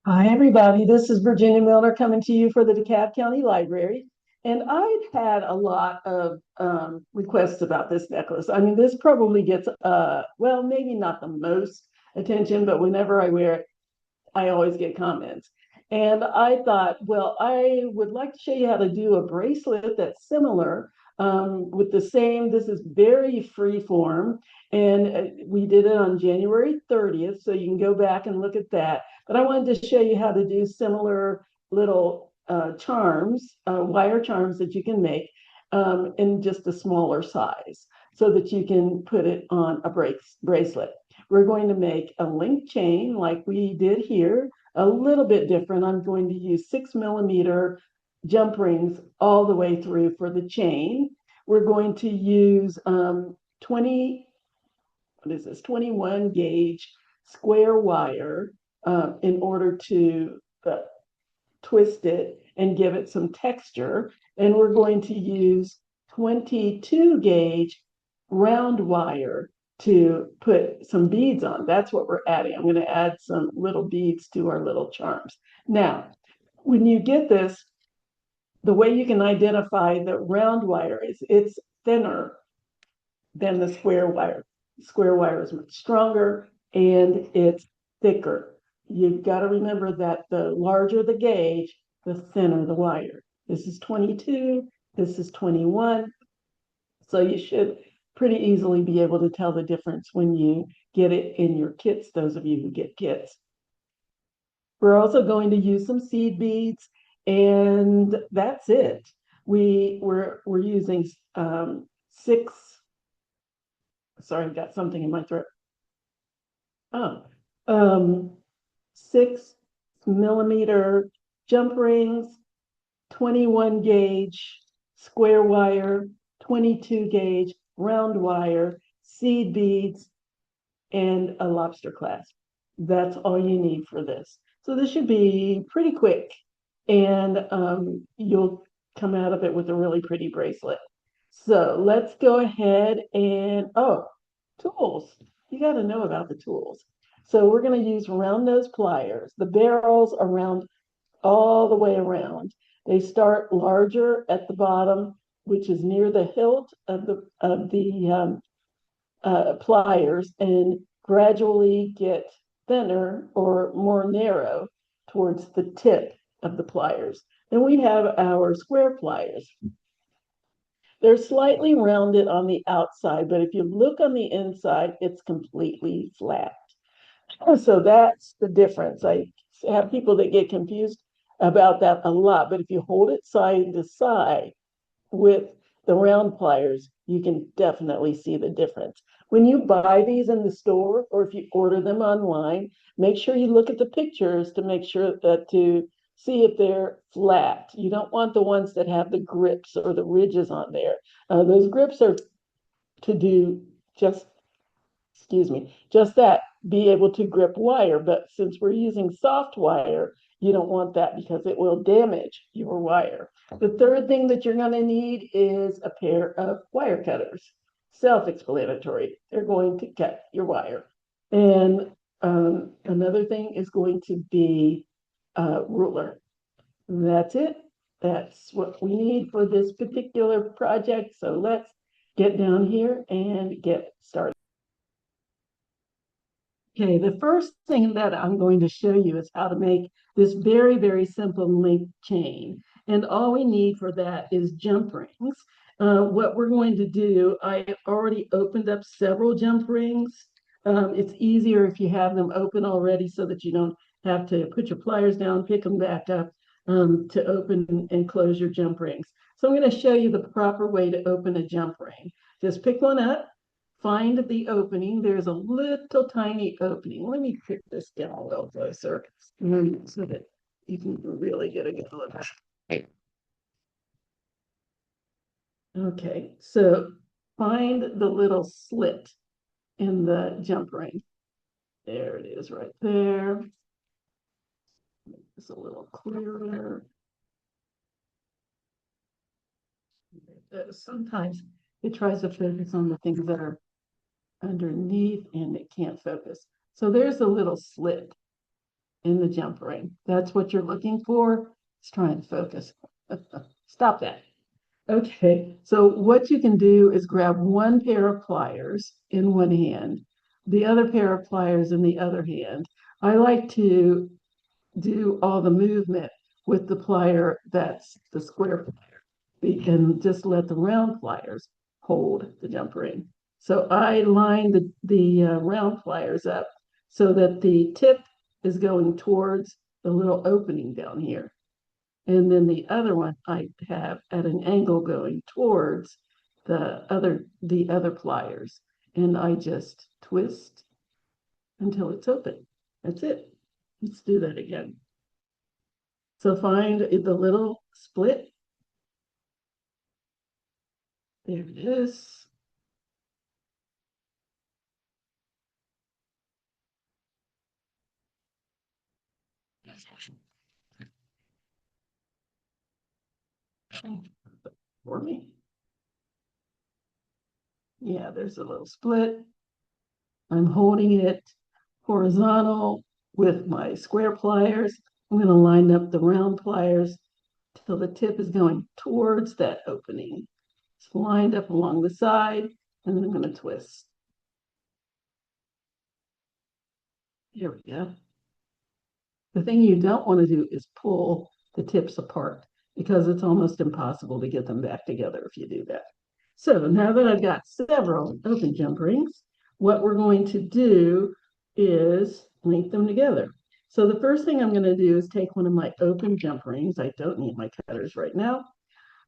Hi, everybody. This is Virginia Milner coming to you for the DeKalb County Library. And I've had a lot of requests about this necklace. I mean, this probably gets, well, maybe not the most attention, but whenever I wear it, I always get comments. And I thought, well, I would like to show you how to do a bracelet that's similar with the same. This is very free form. And we did it on January 30th. So you can go back and look at that. But I wanted to show you how to do similar little charms, wire charms that you can make in just a smaller size so that you can put it on a bracelet. We're going to make a link chain like we did here, a little bit different. I'm going to use 6mm jump rings all the way through for the chain. We're going to use 21 gauge square wire in order to twist it and give it some texture. And we're going to use 22 gauge round wire to put some beads on. That's what we're adding. I'm going to add some little beads to our little charms. Now, when you get this, the way you can identify the round wire is it's thinner than the square wire. Square wire is much stronger and it's thicker. You've got to remember that the larger the gauge, the thinner the wire. This is 22, this is 21. So you should pretty easily be able to tell the difference when you get it in your kits, those of you who get kits. We're also going to use some seed beads, and that's it. We're using six. Sorry, I've got something in my throat. Oh, 6mm jump rings, 21 gauge square wire, 22 gauge round wire, seed beads, and a lobster clasp. That's all you need for this. So this should be pretty quick, and you'll come out of it with a really pretty bracelet. So let's go ahead and, oh, tools. You got to know about the tools. So we're going to use round nose pliers. The barrels are round all the way around. They start larger at the bottom, which is near the hilt of the pliers, and gradually get thinner or more narrow towards the tip of the pliers. Then we have our square pliers. They're slightly rounded on the outside, but if you look on the inside, it's completely flat. So that's the difference. I have people that get confused about that a lot, but if you hold it side to side with the round pliers, you can definitely see the difference. When you buy these in the store or if you order them online, make sure you look at the pictures to make sure that to see if they're flat. You don't want the ones that have the grips or the ridges on there. Those grips are to do just, excuse me, just that, be able to grip wire. But since we're using soft wire, you don't want that because it will damage your wire. The third thing that you're going to need is a pair of wire cutters. Self-explanatory. They're going to cut your wire. And another thing is going to be a ruler. That's it. That's what we need for this particular project. So let's get down here and get started. Okay, the first thing that I'm going to show you is how to make this very, very simple link chain. And all we need for that is jump rings. What we're going to do, I already opened up several jump rings. It's easier if you have them open already so that you don't have to put your pliers down, pick them back up to open and close your jump rings. So I'm going to show you the proper way to open a jump ring. Just pick one up, find the opening. There's a little tiny opening. Let me pick this down a little closer so that you can really get a good look. Okay, so find the little slit in the jump ring. There it is right there. It's a little clearer. Sometimes it tries to focus on the things that are underneath and it can't focus. So there's a little slit. in the jump ring. That's what you're looking for. It's trying to focus. Stop that. Okay, so what you can do is grab one pair of pliers in one hand, the other pair of pliers in the other hand. I like to do all the movement with the plier that's the square plier, and just let the round pliers hold the jump ring. So I line the round pliers up so that the tip is going towards the little opening down here. And then the other one I have at an angle going towards the other pliers. And I just twist until it's open. That's it. Let's do that again. So find the little split. There it is. For me. Yeah, there's a little split. I'm holding it horizontal with my square pliers. I'm going to line up the round pliers till the tip is going towards that opening. It's lined up along the side, and then I'm going to twist. Here we go. The thing you don't want to do is pull the tips apart because it's almost impossible to get them back together if you do that. So now that I've got several open jump rings, what we're going to do is link them together. So the first thing I'm going to do is take one of my open jump rings. I don't need my cutters right now.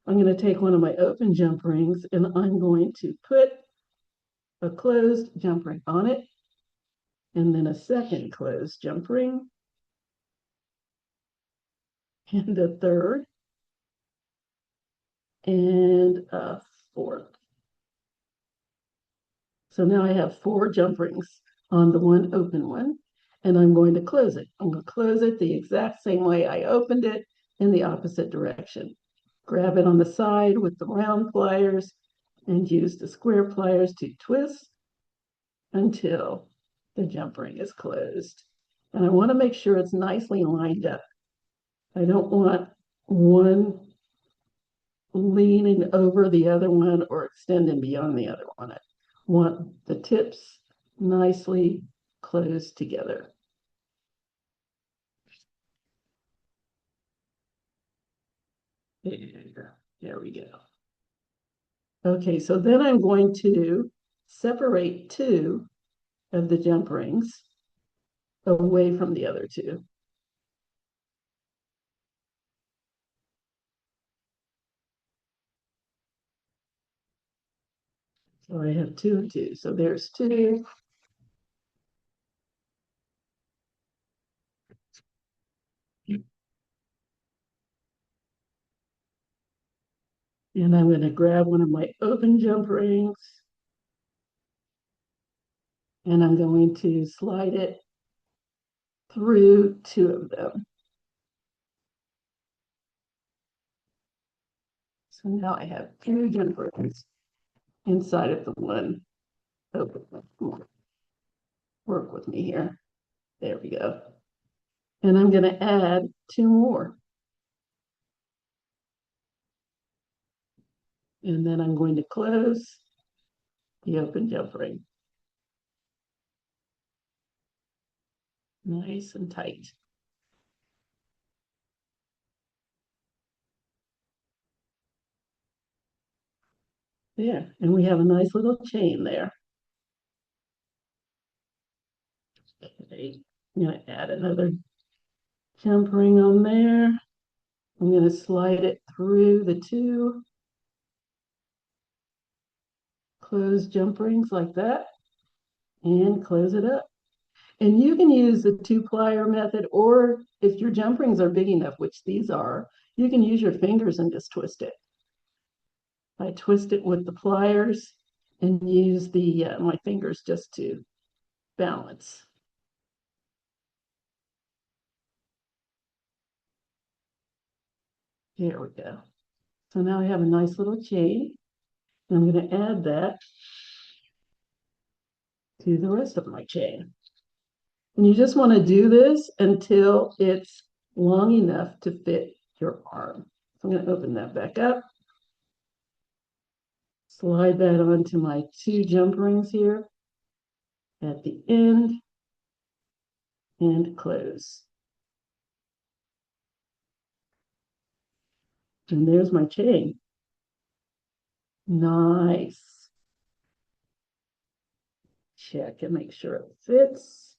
I'm going to take one of my open jump rings and I'm going to put a closed jump ring on it, and then a second closed jump ring, and a third, and a fourth. So now I have 4 jump rings on the one open one, and I'm going to close it. I'm going to close it the exact same way I opened it in the opposite direction. Grab it on the side with the round pliers and use the square pliers to twist until the jump ring is closed. And I want to make sure it's nicely lined up. I don't want one leaning over the other one or extending beyond the other one. I want the tips nicely closed together. There we go. Okay, so then I'm going to separate 2 of the jump rings away from the other 2. So I have 2 and 2. So there's 2. And I'm going to grab one of my open jump rings and I'm going to slide it through 2 of them. So now I have 2 jump rings inside of the one open one. Work with me here. There we go. And I'm going to add 2 more. And then I'm going to close the open jump ring. Nice and tight. There, and we have a nice little chain there. Okay. I'm going to add another jump ring on there. I'm going to slide it through the 2 closed jump rings like that and close it up. And you can use the 2 plier method, or if your jump rings are big enough, which these are, you can use your fingers and just twist it. I twist it with the pliers and use my fingers just to balance. Here we go. So now I have a nice little chain. I'm going to add that to the rest of my chain. And you just want to do this until it's long enough to fit your arm. So I'm going to open that back up. Slide that onto my 2 jump rings here at the end and close. And there's my chain. Nice. Check and make sure it fits.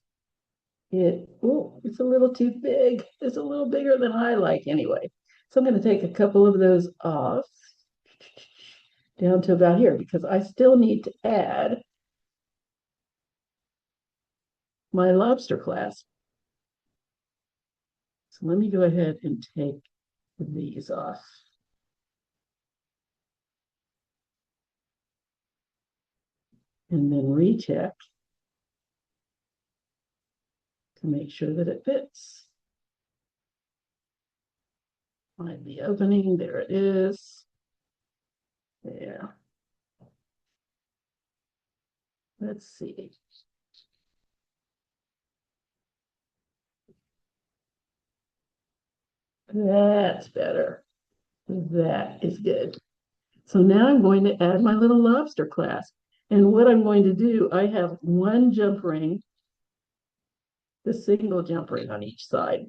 It's a little too big. It's a little bigger than I like anyway. So I'm going to take a couple of those off down to about here because I still need to add my lobster clasp. So let me go ahead and take these off. And then recheck to make sure that it fits. Find the opening, there it is. There. Let's see. That's better. That is good. So now I'm going to add my little lobster clasp. And what I'm going to do, I have 1 jump ring, the single jump ring on each side.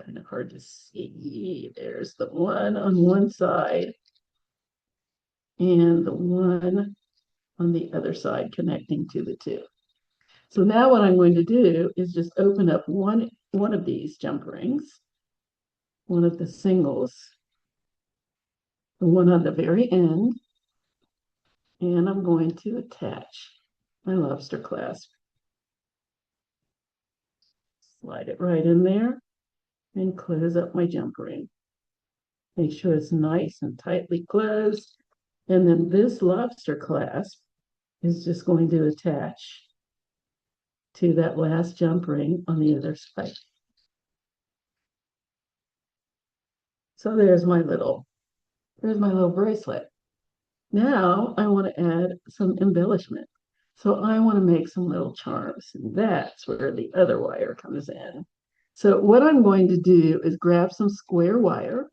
Kind of hard to see. There's the one on one side and the one on the other side connecting to the 2. So now what I'm going to do is just open up one of these jump rings, one of the singles, the one on the very end, and I'm going to attach my lobster clasp. Slide it right in there and close up my jump ring. Make sure it's nice and tightly closed. And then this lobster clasp is just going to attach to that last jump ring on the other side. So there's my little bracelet. Now I want to add some embellishment. So I want to make some little charms, and that's where the other wire comes in. So what I'm going to do is grab some square wire,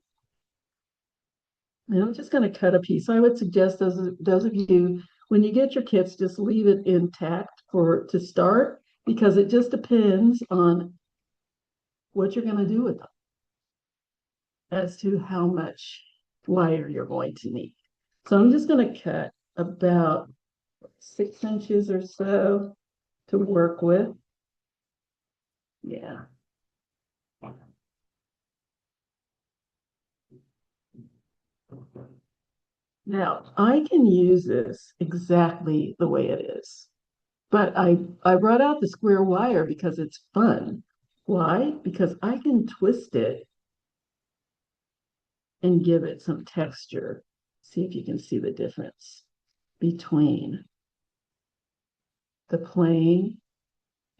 and I'm just going to cut a piece. I would suggest those of you, when you get your kits, just leave it intact to start, because it just depends on what you're going to do with them as to how much wire you're going to need. So I'm just going to cut about 6 inches or so to work with. Yeah. Now, I can use this exactly the way it is, but I brought out the square wire because it's fun. Why? Because I can twist it and give it some texture. See if you can see the difference between the plain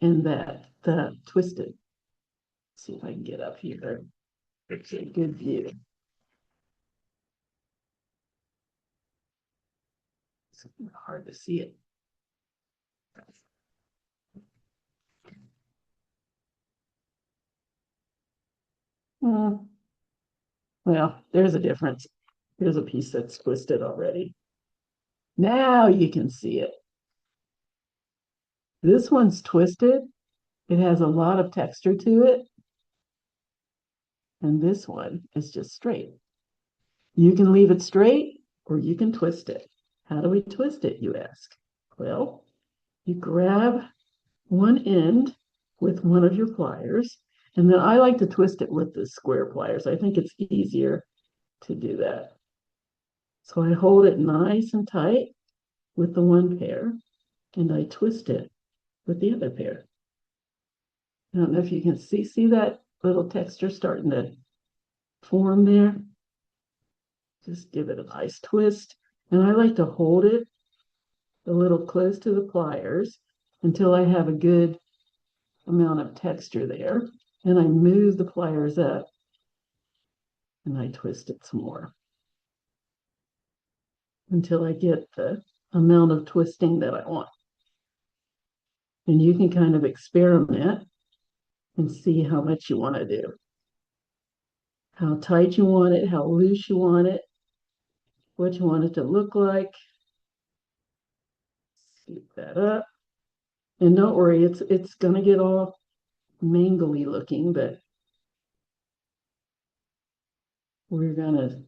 and the twisted. See if I can get up here. It's a good view. It's hard to see it. Well, there's a difference. Here's a piece that's twisted already. Now you can see it. This one's twisted. It has a lot of texture to it. And this one is just straight. You can leave it straight or you can twist it. How do we twist it, you ask? Well, you grab one end with one of your pliers, and then I like to twist it with the square pliers. I think it's easier to do that. So I hold it nice and tight with the one pair, and I twist it with the other pair. I don't know if you can see that little texture starting to form there. Just give it a nice twist. And I like to hold it a little close to the pliers until I have a good amount of texture there. And I move the pliers up and I twist it some more until I get the amount of twisting that I want. And you can kind of experiment and see how much you want to do, how tight you want it, how loose you want it, what you want it to look like. Scoop that up. And don't worry, it's gonna get all mangly looking, but we're gonna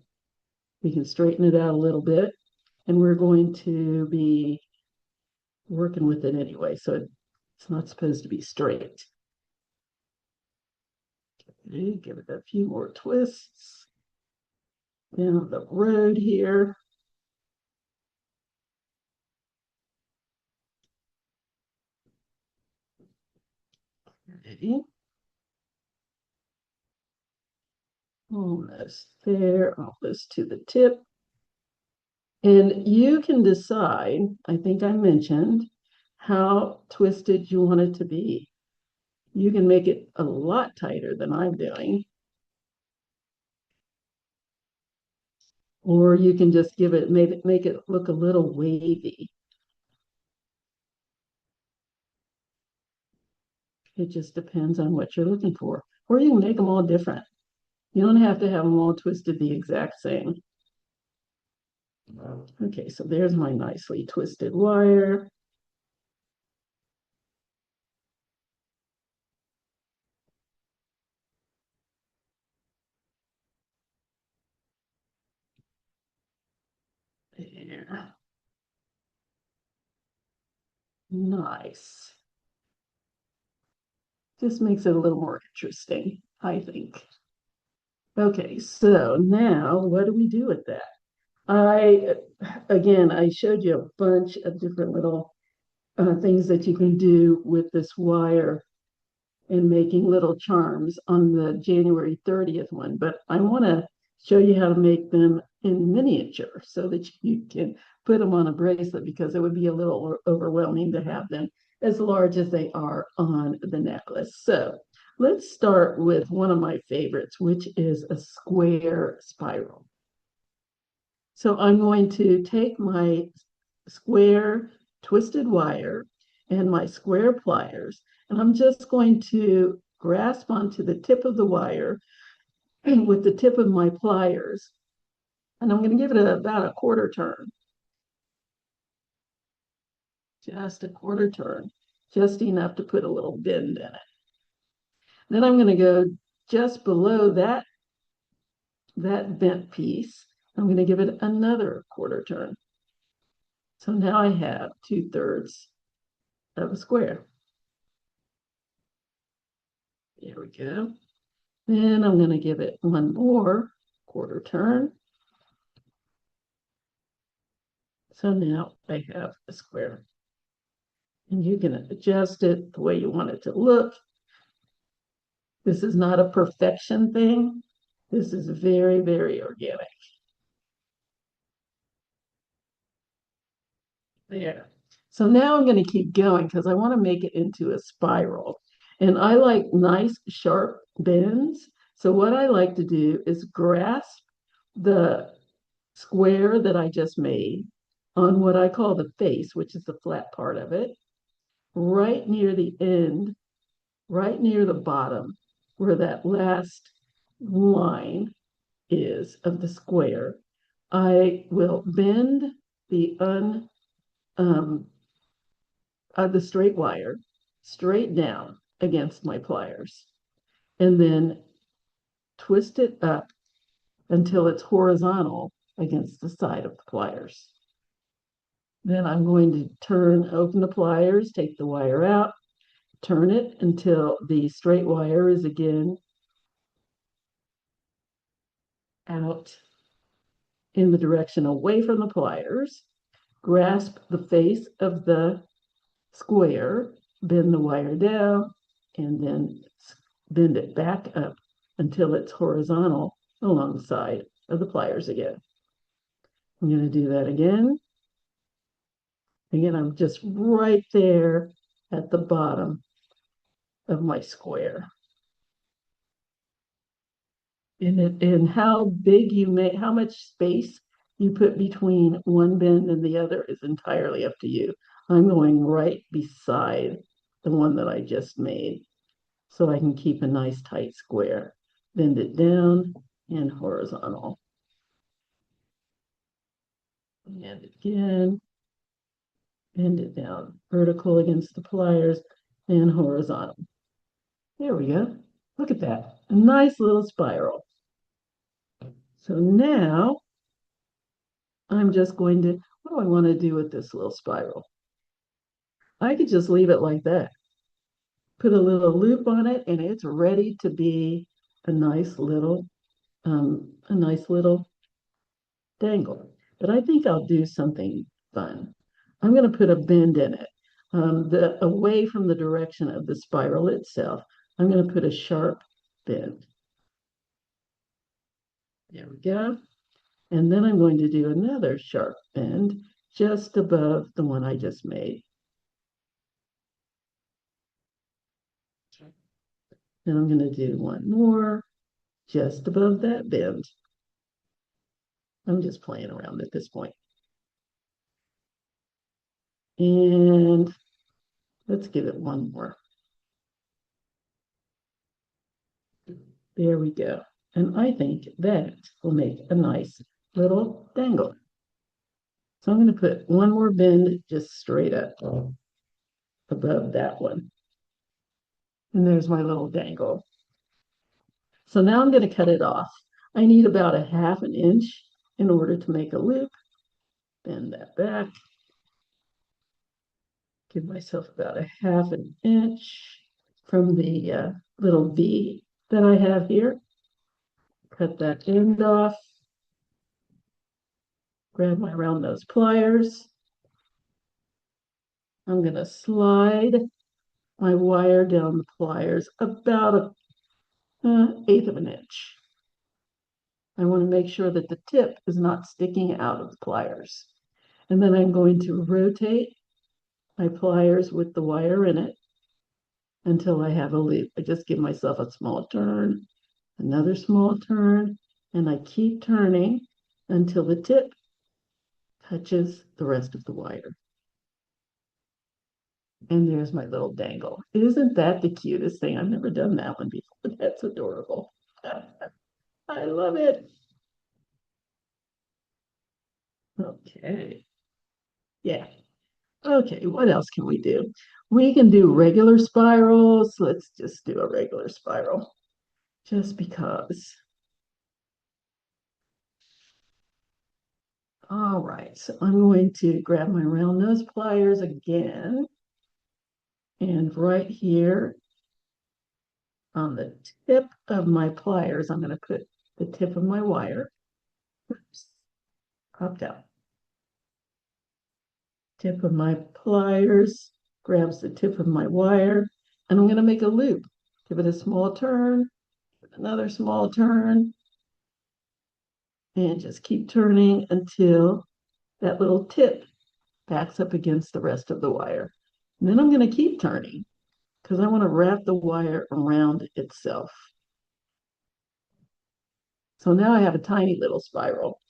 we can straighten it out a little bit, and we're going to be working with it anyway, so it's not supposed to be straight. Okay, give it a few more twists down the road here. Okay. Almost there, almost to the tip. And you can decide, I think I mentioned, how twisted you want it to be. You can make it a lot tighter than I'm doing. Or you can just make it look a little wavy. It just depends on what you're looking for. Or you can make them all different. You don't have to have them all twisted the exact same. Okay, so there's my nicely twisted wire. There. Nice. Just makes it a little more interesting, I think. Okay, so now what do we do with that? I showed you a bunch of different little things that you can do with this wire and making little charms on the January 30th one, but I want to show you how to make them in miniature so that you can put them on a bracelet, because it would be a little overwhelming to have them as large as they are on the necklace. So let's start with one of my favorites, which is a square spiral. So I'm going to take my square twisted wire and my square pliers, and I'm just going to grasp onto the tip of the wire with the tip of my pliers, and I'm going to give it about a quarter turn, just a quarter turn, just enough to put a little bend in it. Then I'm going to go just below that bent piece. I'm going to give it another quarter turn. So now I have 2/3 of a square. There we go. Then I'm going to give it one more quarter turn. So now I have a square. And you can adjust it the way you want it to look. This is not a perfection thing. This is very, very organic. There. So now I'm going to keep going because I want to make it into a spiral. And I like nice, sharp bends. So what I like to do is grasp the square that I just made on what I call the face, which is the flat part of it, right near the end, right near the bottom, where that last line is of the square. I will bend the um, the straight wire straight down against my pliers, and then twist it up until it's horizontal against the side of the pliers. Then I'm going to open the pliers, take the wire out, turn it until the straight wire is again out in the direction away from the pliers. Grasp the face of the square, bend the wire down, and then bend it back up until it's horizontal along the side of the pliers again. I'm going to do that again. Again, I'm just right there at the bottom of my square. And how big you make, how much space you put between one bend and the other is entirely up to you. I'm going right beside the one that I just made, so I can keep a nice tight square. Bend it down and horizontal. And again, bend it down, vertical against the pliers and horizontal. There we go. Look at that. A nice little spiral. So now I'm just going to, what do I want to do with this little spiral? I could just leave it like that. Put a little loop on it and it's ready to be a nice little dangle. But I think I'll do something fun. I'm going to put a bend in it. Away from the direction of the spiral itself, I'm going to put a sharp bend. There we go. And then I'm going to do another sharp bend just above the one I just made. And I'm going to do one more just above that bend. I'm just playing around at this point. And let's give it one more. There we go. And I think that will make a nice little dangle. So I'm going to put one more bend just straight up above that one. And there's my little dangle. So now I'm going to cut it off. I need about a 1/2 inch in order to make a loop. Bend that back. Give myself about a 1/2 inch from the little V that I have here. Cut that end off. Grab my round nose pliers. I'm going to slide my wire down the pliers about an 1/8 inch. I want to make sure that the tip is not sticking out of the pliers. And then I'm going to rotate my pliers with the wire in it until I have a loop. I just give myself a small turn, another small turn, and I keep turning until the tip touches the rest of the wire. And there's my little dangle. Isn't that the cutest thing? I've never done that one before. That's adorable. I love it. Okay. Yeah. Okay, what else can we do? We can do regular spirals. Let's just do a regular spiral, just because. All right, so I'm going to grab my round nose pliers again. And right here on the tip of my pliers, I'm going to put the tip of my wire. Oops, popped out. Tip of my pliers grabs the tip of my wire, and I'm going to make a loop. Give it a small turn, another small turn, and just keep turning until that little tip backs up against the rest of the wire. And then I'm going to keep turning because I want to wrap the wire around itself. So now I have a tiny little spiral.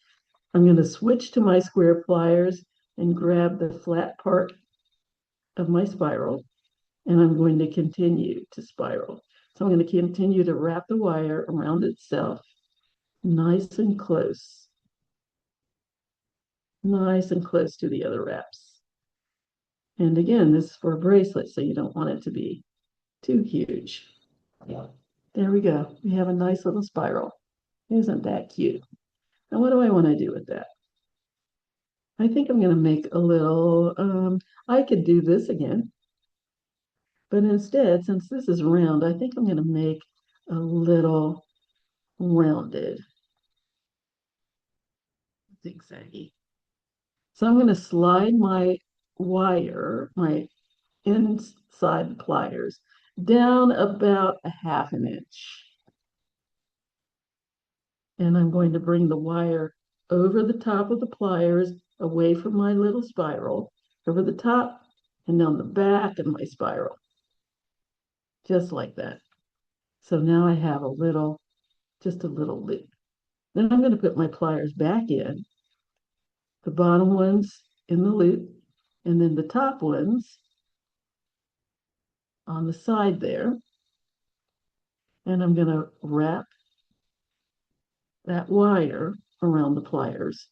I'm going to switch to my square pliers and grab the flat part of my spiral, and I'm going to continue to spiral. So I'm going to continue to wrap the wire around itself nice and close to the other wraps. And again, this is for a bracelet, so you don't want it to be too huge. There we go. We have a nice little spiral. Isn't that cute? Now, what do I want to do with that? I think I'm going to make a little, I could do this again, but instead, since this is round, I think I'm going to make a little rounded zigzaggy. So I'm going to slide my wire, my inside the pliers, down about a 1/2 inch. And I'm going to bring the wire over the top of the pliers, away from my little spiral, over the top and down the back of my spiral, just like that. So now I have just a little loop. Then I'm going to put my pliers back in, the bottom ones in the loop, and then the top ones on the side there. And I'm going to wrap that wire around the pliers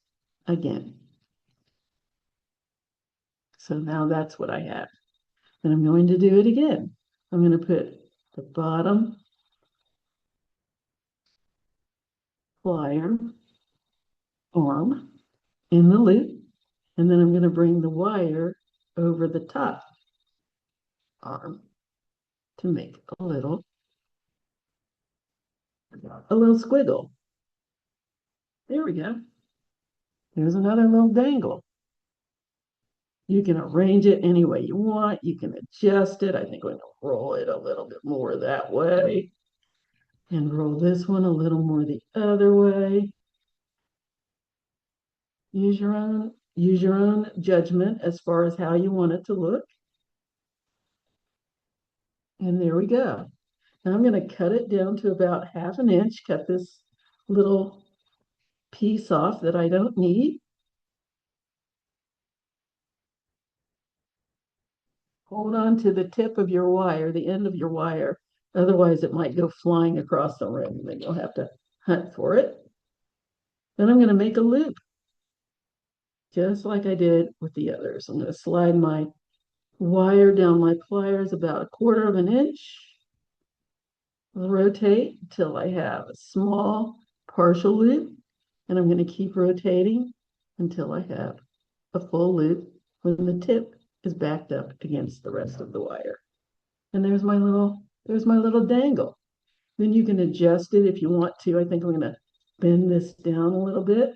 again. So now that's what I have. And I'm going to do it again. I'm going to put the bottom plier arm in the loop, and then I'm going to bring the wire over the top arm to make a little squiggle. There we go. There's another little dangle. You can arrange it any way you want. You can adjust it. I think I'm going to roll it a little bit more that way and roll this one a little more the other way. Use your own judgment as far as how you want it to look. And there we go. Now I'm going to cut it down to about 1/2 inch, cut this little piece off that I don't need. Hold on to the tip of your wire, the end of your wire. Otherwise, it might go flying across the room. Then you'll have to hunt for it. Then I'm going to make a loop, just like I did with the others. I'm going to slide my wire down my pliers about 1/4 of an inch. Rotate until I have a small partial loop, and I'm going to keep rotating until I have a full loop when the tip is backed up against the rest of the wire. And there's my little dangle. Then you can adjust it if you want to. I think I'm going to bend this down a little bit.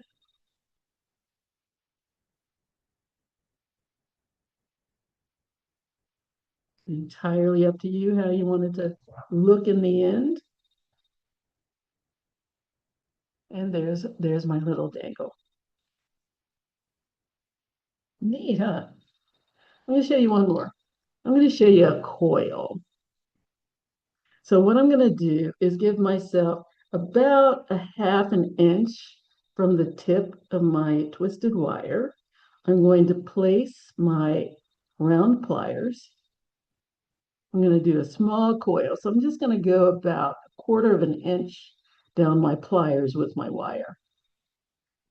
Entirely up to you how you want it to look in the end. And there's my little dangle. Neat, huh? I'm going to show you one more. I'm going to show you a coil. So what I'm going to do is give myself about 1/2 inch from the tip of my twisted wire. I'm going to place my round pliers. I'm going to do a small coil. So I'm just going to go about 1/4 of an inch down my pliers with my wire.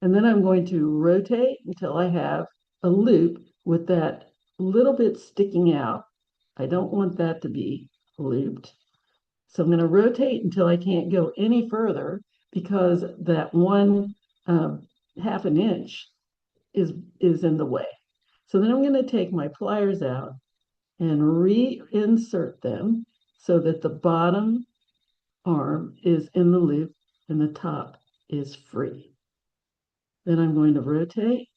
And then I'm going to rotate until I have a loop with that little bit sticking out. I don't want that to be looped. So I'm going to rotate until I can't go any further because that one 1/2 inch is in the way. So then I'm going to take my pliers out and reinsert them so that the bottom arm is in the loop and the top is free. Then I'm going to rotate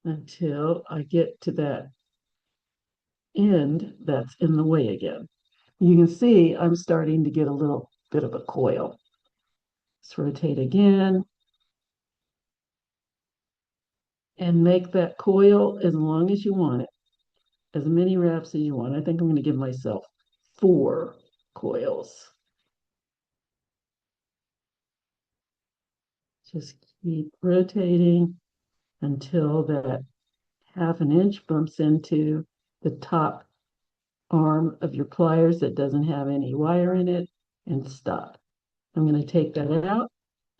until I get to that end that's in the way again. You can see I'm starting to get a little bit of a coil. Let's rotate again and make that coil as long as you want it, as many wraps as you want. I think I'm going to give myself 4 coils. Just keep rotating until that 1/2 inch bumps into the top arm of your pliers that doesn't have any wire in it, and stop. I'm going to take that out,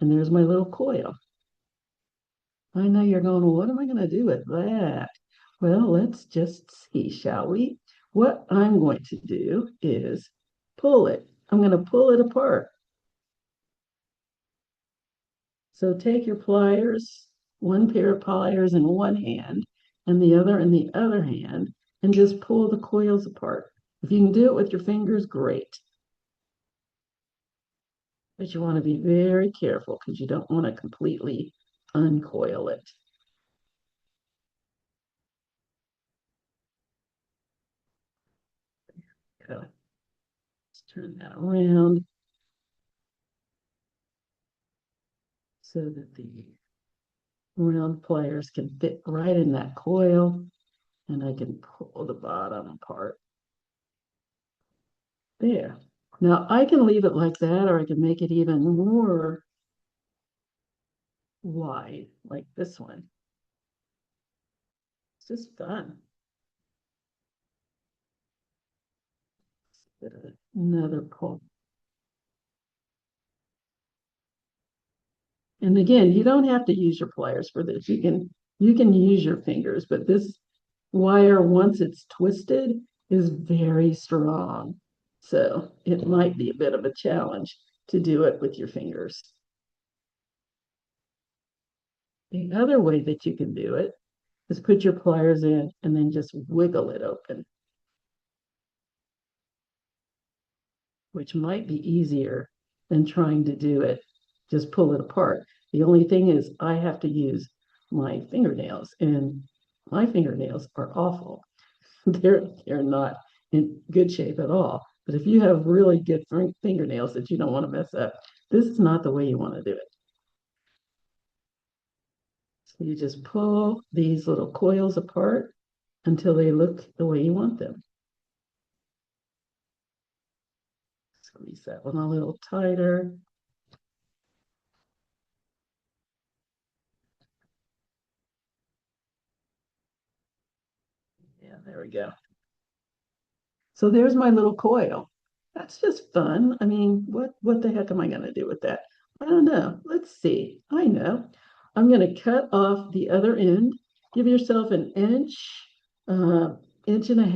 and there's my little coil. I know you're going, well, what am I going to do with that? Well, let's just see, shall we? What I'm going to do is pull it. I'm going to pull it apart. So take your pliers, one pair of pliers in one hand and the other in the other hand, and just pull the coils apart. If you can do it with your fingers, great. But you want to be very careful because you don't want to completely uncoil it. Okay. Let's turn that around so that the round pliers can fit right in that coil, and I can pull the bottom apart. There. Now I can leave it like that, or I can make it even more wide, like this one. It's just fun. Another pull. And again, you don't have to use your pliers for this. You can use your fingers, but this wire, once it's twisted, is very strong. So it might be a bit of a challenge to do it with your fingers. The other way that you can do it is put your pliers in and then just wiggle it open, which might be easier than trying to do it, just pull it apart. The only thing is I have to use my fingernails, and my fingernails are awful. They're not in good shape at all. But if you have really good fingernails that you don't want to mess up, this is not the way you want to do it. So you just pull these little coils apart until they look the way you want them. Squeeze that one a little tighter. Yeah, there we go. So there's my little coil. That's just fun. I mean, what the heck am I going to do with that? I don't know. Let's see. I know. I'm going to cut off the other end. Give yourself an inch, inch and a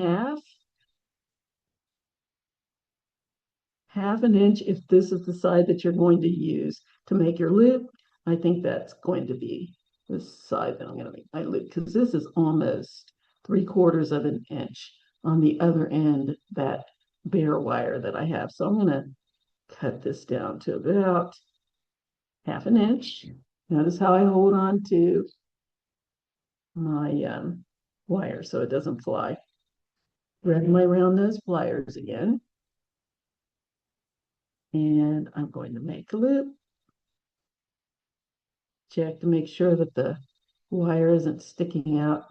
half an inch if this is the side that you're going to use to make your loop. I think that's going to be the side that I'm going to make my loop, because this is almost 3/4 of an inch on the other end, that bare wire that I have. So I'm going to cut this down to about half an inch. Notice how I hold on to my wire so it doesn't fly. Grab my round nose pliers again, and I'm going to make a loop. Check to make sure that the wire isn't sticking out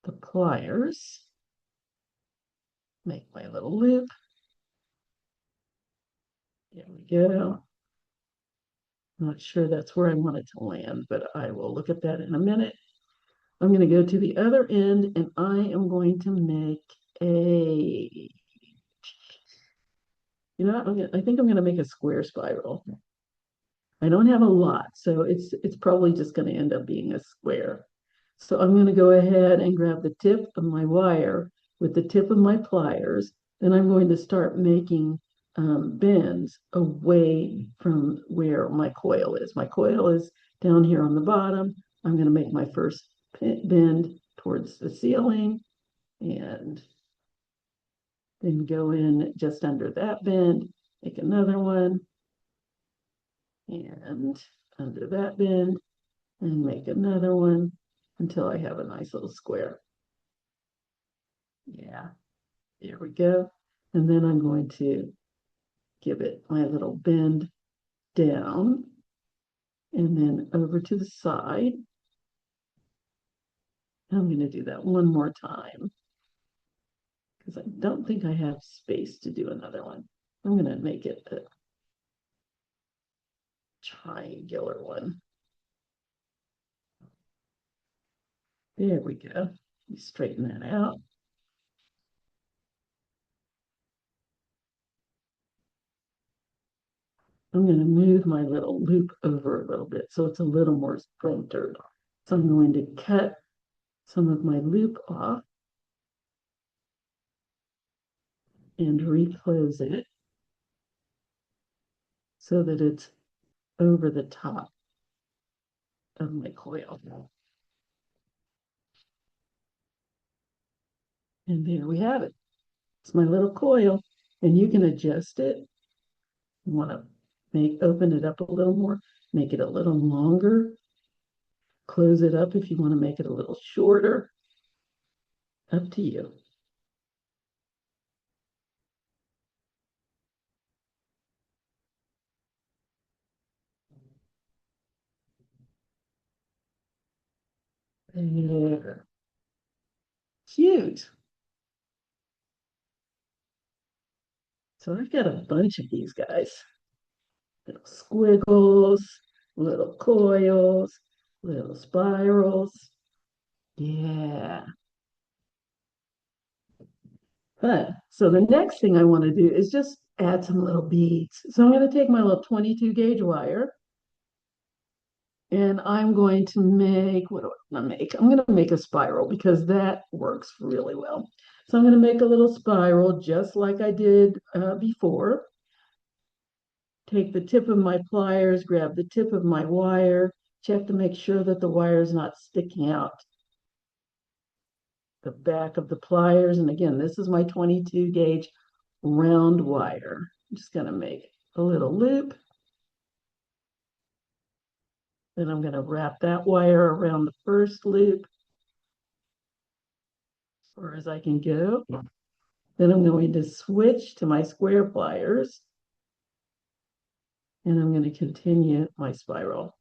the pliers. Make my little loop. There we go. Not sure that's where I want it to land, but I will look at that in a minute. I'm going to go to the other end, and I am going to make a, I think I'm going to make a square spiral. I don't have a lot, so it's probably just going to end up being a square. So I'm going to go ahead and grab the tip of my wire with the tip of my pliers. Then I'm going to start making bends away from where my coil is. My coil is down here on the bottom. I'm going to make my first bend towards the ceiling, and then go in just under that bend, make another one, and under that bend, and make another one until I have a nice little square. Yeah, there we go. And then I'm going to give it my little bend down and then over to the side. I'm going to do that one more time because I don't think I have space to do another one. I'm going to make it a triangular one. There we go. Straighten that out. I'm going to move my little loop over a little bit so it's a little more centered. So I'm going to cut some of my loop off and reclose it so that it's over the top of my coil. And there we have it. It's my little coil, and you can adjust it. You want to open it up a little more, make it a little longer, close it up if you want to make it a little shorter. Up to you. There. Cute. So I've got a bunch of these guys. Little squiggles, little coils, little spirals. Yeah. Fun. So the next thing I want to do is just add some little beads. So I'm going to take my little 22 gauge wire and I'm going to make, what do I want to make? I'm going to make a spiral because that works really well. So I'm going to make a little spiral just like I did before. Take the tip of my pliers, grab the tip of my wire, check to make sure that the wire is not sticking out the back of the pliers. And again, this is my 22 gauge round wire. I'm just going to make a little loop. Then I'm going to wrap that wire around the first loop as far as I can go. Then I'm going to switch to my square pliers and I'm going to continue my spiral.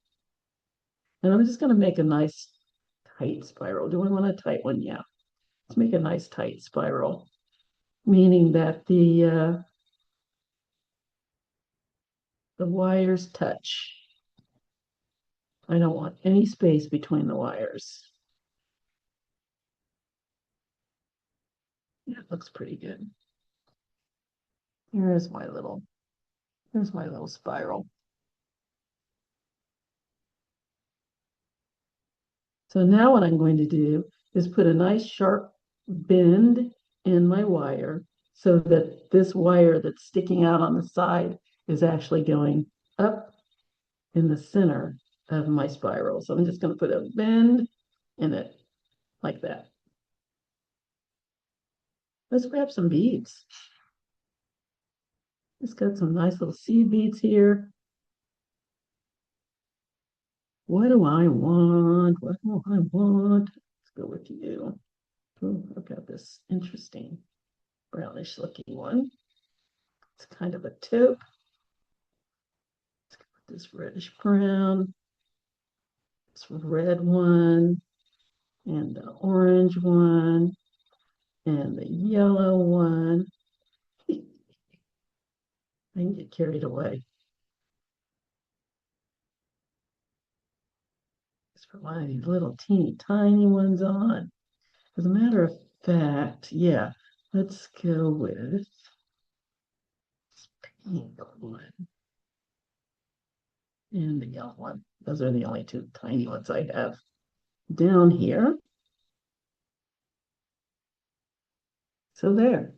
And I'm just going to make a nice tight spiral. Do I want a tight one? Yeah. Let's make a nice tight spiral, meaning that the wires touch. I don't want any space between the wires. That looks pretty good. Here's my little spiral. So now what I'm going to do is put a nice sharp bend in my wire so that this wire that's sticking out on the side is actually going up in the center of my spiral. So I'm just going to put a bend in it like that. Let's grab some beads. Just got some nice little seed beads here. What do I want? What do I want? Let's go with you. Oh, I've got this interesting brownish looking one. It's kind of a taupe. Let's go with this reddish brown, this red one, and the orange one, and the yellow one. I can get carried away. Just put one of these little teeny tiny ones on. As a matter of fact, yeah, let's go with this pink one and the yellow one. Those are the only two tiny ones I have down here. So there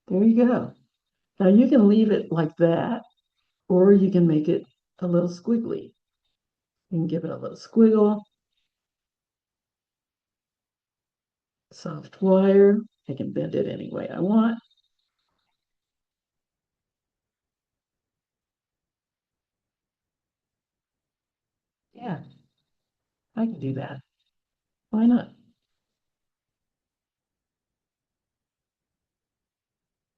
you go. Now you can leave it like that, or you can make it a little squiggly. You can give it a little squiggle, soft wire. I can bend it any way I want. Yeah, I can do that. Why not?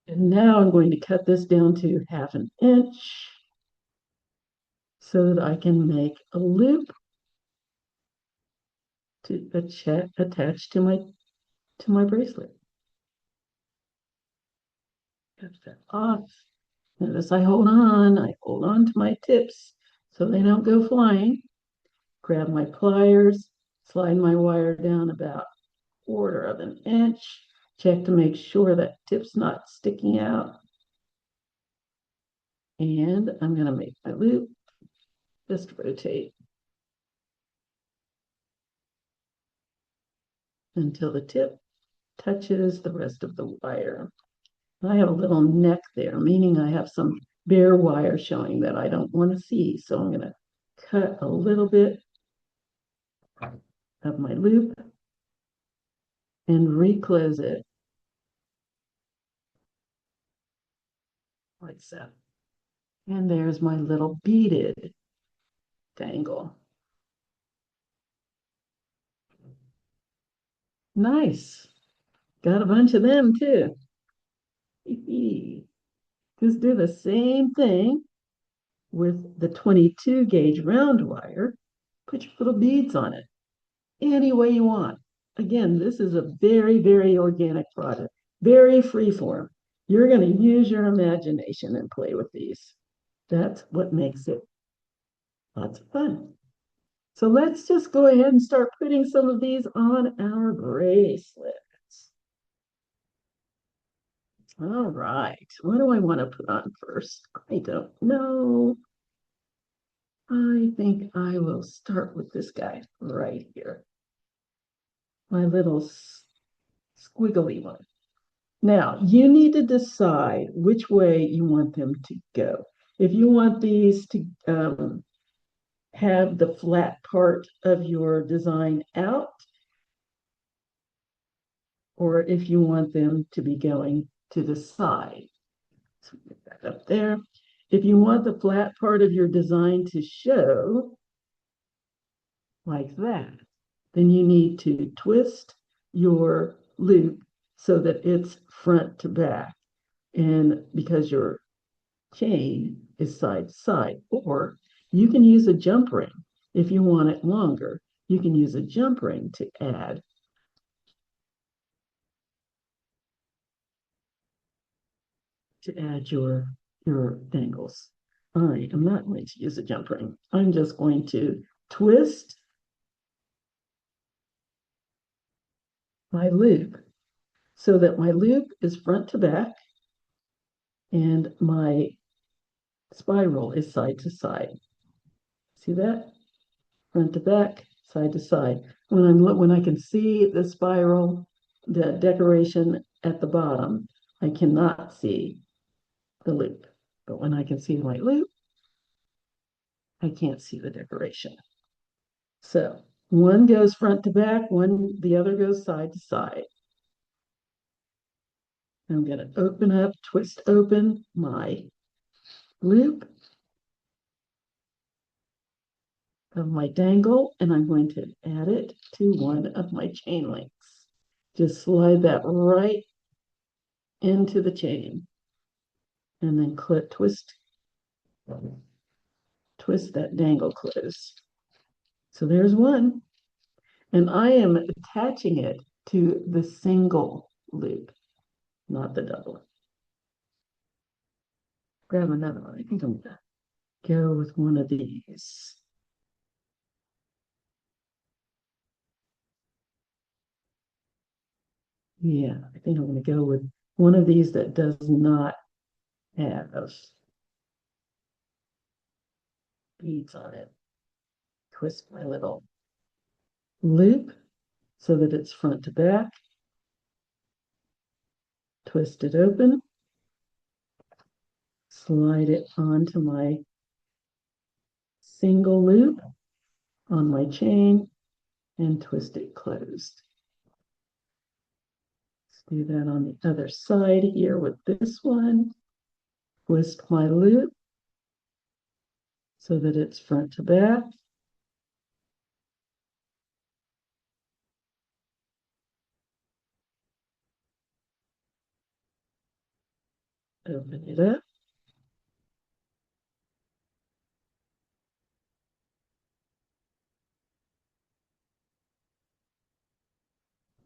And now I'm going to cut this down to 1/2 inch so that I can make a loop to attach to my bracelet. Cut that off. Notice I hold on to my tips so they don't go flying. Grab my pliers, slide my wire down about 1/4 inch. Check to make sure that tip's not sticking out. And I'm going to make my loop. Just rotate until the tip touches the rest of the wire. I have a little neck there, meaning I have some bare wire showing that I don't want to see. So I'm going to cut a little bit of my loop and reclose it like so. And there's my little beaded dangle. Nice. Got a bunch of them too. Just do the same thing with the 22 gauge round wire. Put your little beads on it any way you want. Again, this is a very, very organic product, very free form. You're going to use your imagination and play with these. That's what makes it lots of fun. So let's just go ahead and start putting some of these on our bracelets. All right. What do I want to put on first? I don't know. I think I will start with this guy right here. My little squiggly one. Now, you need to decide which way you want them to go. If you want these to have the flat part of your design out, or if you want them to be going to the side. So get that up there. If you want the flat part of your design to show like that, then you need to twist your loop so that it's front to back. And because your chain is side to side, or you can use a jump ring. If you want it longer, you can use a jump ring to add your dangles. I am not going to use a jump ring. I'm just going to twist my loop so that my loop is front to back and my spiral is side to side. See that? Front to back, side to side. When I can see the spiral, the decoration at the bottom, I cannot see the loop. But when I can see my loop, I can't see the decoration. So one goes front to back, the other goes side to side. I'm going to open up, twist open my loop of my dangle, and I'm going to add it to one of my chain links. Just slide that right into the chain and then twist that dangle close. So there's one, and I am attaching it to the single loop, not the double. Grab another one. I think I'm gonna go with one of these. Yeah, I think I'm going to go with one of these that does not have beads on it. Twist my little loop so that it's front to back. Twist it open. Slide it onto my single loop on my chain and twist it closed. Let's do that on the other side here with this one. Twist my loop so that it's front to back. Open it up.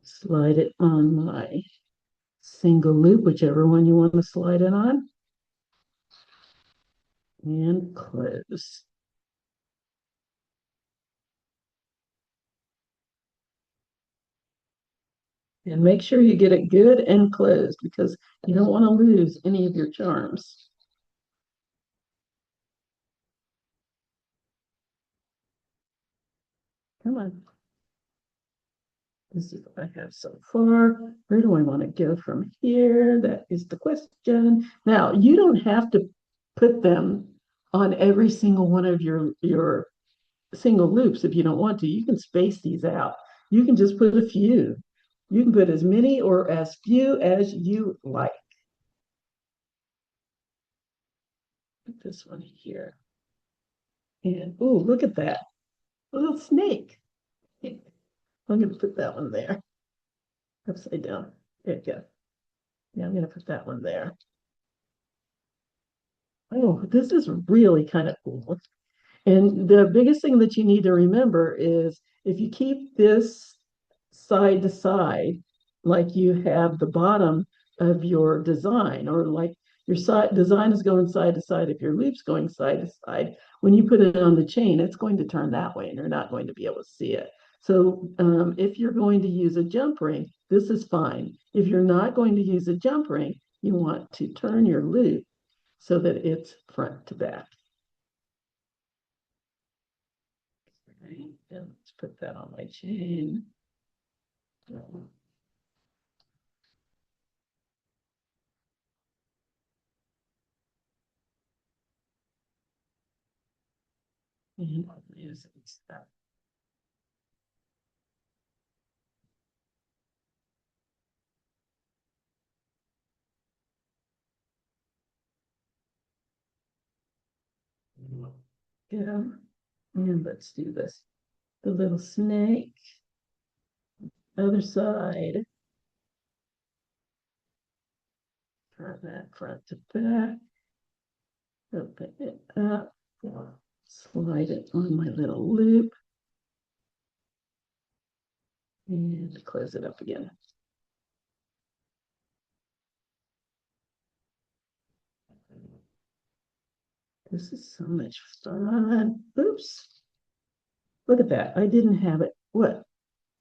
Slide it on my single loop, whichever one you want to slide it on, and close. And make sure you get it good and closed because you don't want to lose any of your charms. Come on. This is what I have so far. Where do I want to go from here? That is the question. Now, you don't have to put them on every single one of your single loops if you don't want to. You can space these out. You can just put a few. You can put as many or as few as you like. Put this one here. And oh, look at that. A little snake. I'm going to put that one there. Upside down. There you go. Yeah, I'm going to put that one there. Oh, this is really kind of cool. And the biggest thing that you need to remember is if you keep this side to side, like you have the bottom of your design, or like your side design is going side to side, if your loop's going side to side, when you put it on the chain, it's going to turn that way and you're not going to be able to see it. So if you're going to use a jump ring, this is fine. If you're not going to use a jump ring, you want to turn your loop so that it's front to back. Right, and let's put that on my chain. And I'll use that. Yeah. And let's do this. The little snake. Other side. Turn that front to back. Open it up. Slide it on my little loop. And close it up again. This is so much fun. Oops. Look at that. I didn't have it. What?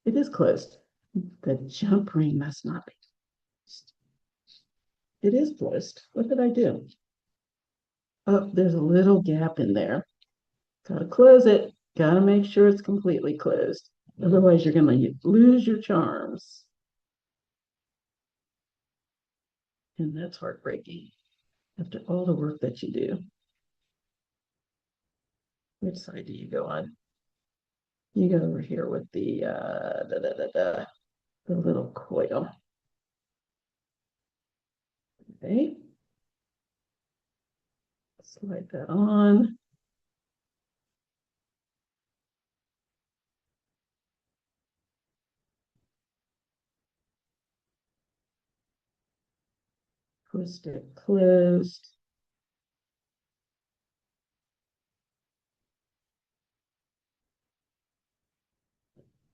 It is closed. The jump ring must not be. It is closed. What did I do? Oh, there's a little gap in there. Gotta close it. Gotta make sure it's completely closed. Otherwise, you're gonna lose your charms. And that's heartbreaking after all the work that you do. Which side do you go on? You go over here with the the little coil. Okay. Slide that on. Twist it closed.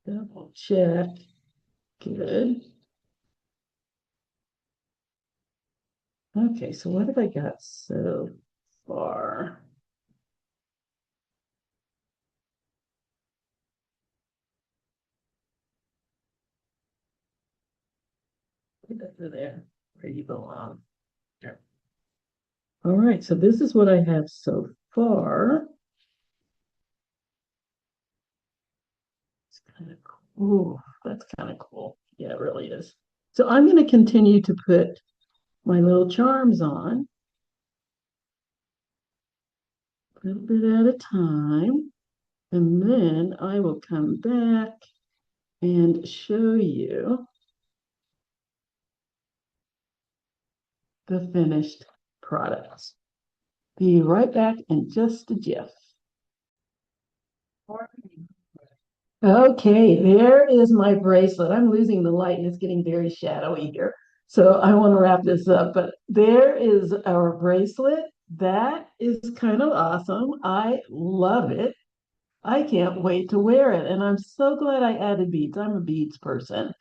Double check. Good. Okay, so what have I got so far? Put that over there where you belong. There. All right, so this is what I have so far. It's kind of cool. That's kind of cool. Yeah, it really is. So I'm going to continue to put my little charms on a little bit at a time. And then I will come back and show you the finished products. Be right back in just a jiff. Okay, there is my bracelet. I'm losing the light and it's getting very shadowy here. So I want to wrap this up, but there is our bracelet. That is kind of awesome. I love it. I can't wait to wear it. And I'm so glad I added beads. I'm a beads person.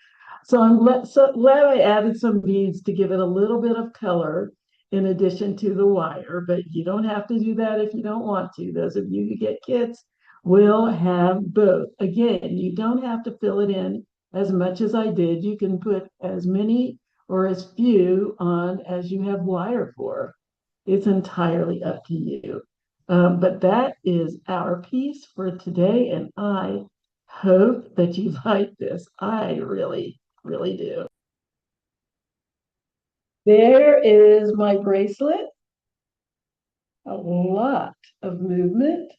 So so glad I added some beads to give it a little bit of color in addition to the wire, but you don't have to do that if you don't want to. Those of you who get kits will have both. Again, you don't have to fill it in as much as I did. You can put as many or as few on as you have wire for. It's entirely up to you. But that is our piece for today, and I hope that you like this. I really, really do. There is my bracelet. A lot of movement.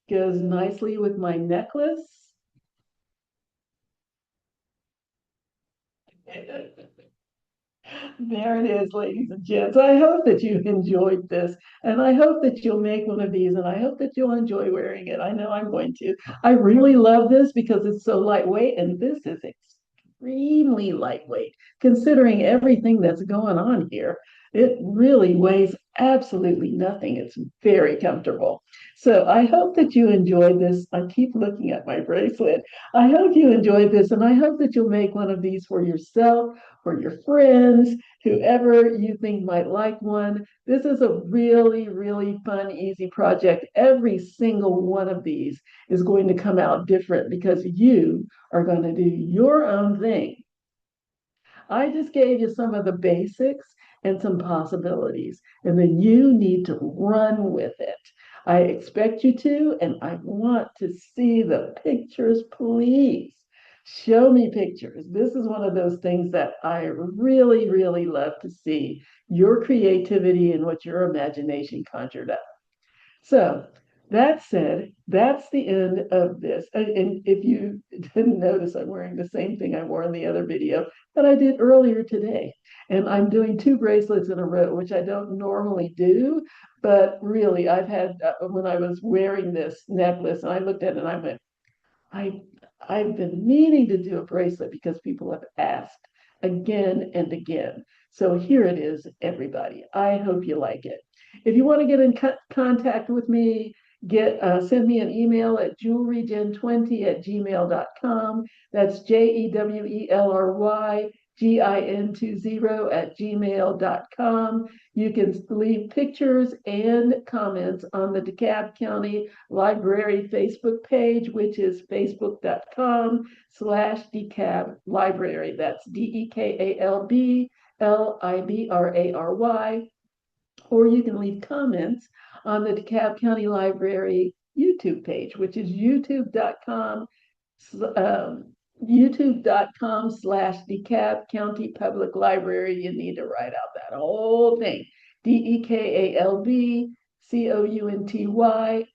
Goes nicely with my necklace. There it is, ladies and gents. I hope that you enjoyed this, and I hope that you'll make one of these, and I hope that you'll enjoy wearing it. I know I'm going to. I really love this because it's so lightweight, and this is extremely lightweight considering everything that's going on here. It really weighs absolutely nothing. It's very comfortable. So I hope that you enjoyed this. I keep looking at my bracelet. I hope you enjoyed this, and I hope that you'll make one of these for yourself, for your friends, whoever you think might like one. This is a really, really fun, easy project. Every single one of these is going to come out different because you are going to do your own thing. I just gave you some of the basics and some possibilities, and then you need to run with it. I expect you to, and I want to see the pictures, please. Show me pictures. This is one of those things that I really, really love to see your creativity and what your imagination conjured up. So that said, that's the end of this. And if you didn't notice, I'm wearing the same thing I wore in the other video that I did earlier today. And I'm doing two bracelets in a row, which I don't normally do. But really, I've had, when I was wearing this necklace, and I looked at it and I went, I I've been meaning to do a bracelet because people have asked again and again. So here it is, everybody. I hope you like it. If you want to get in contact with me, send me an email at jewelrygen20@gmail.com. That's JEWELRYGIN20@gmail.com. You can leave pictures and comments on the DeKalb County Library Facebook page, which is facebook.com/DeKalb Library. That's DeKalb Library. Or you can leave comments on the DeKalb County Library YouTube page, which is youtube.com DeKalb County Public Library. You need to write out that whole thing. DeKalbPublic Library.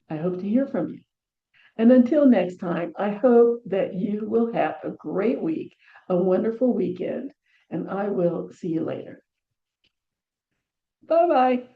I hope to hear from you. And until next time, I hope that you will have a great week, a wonderful weekend, and I will see you later. Bye-bye.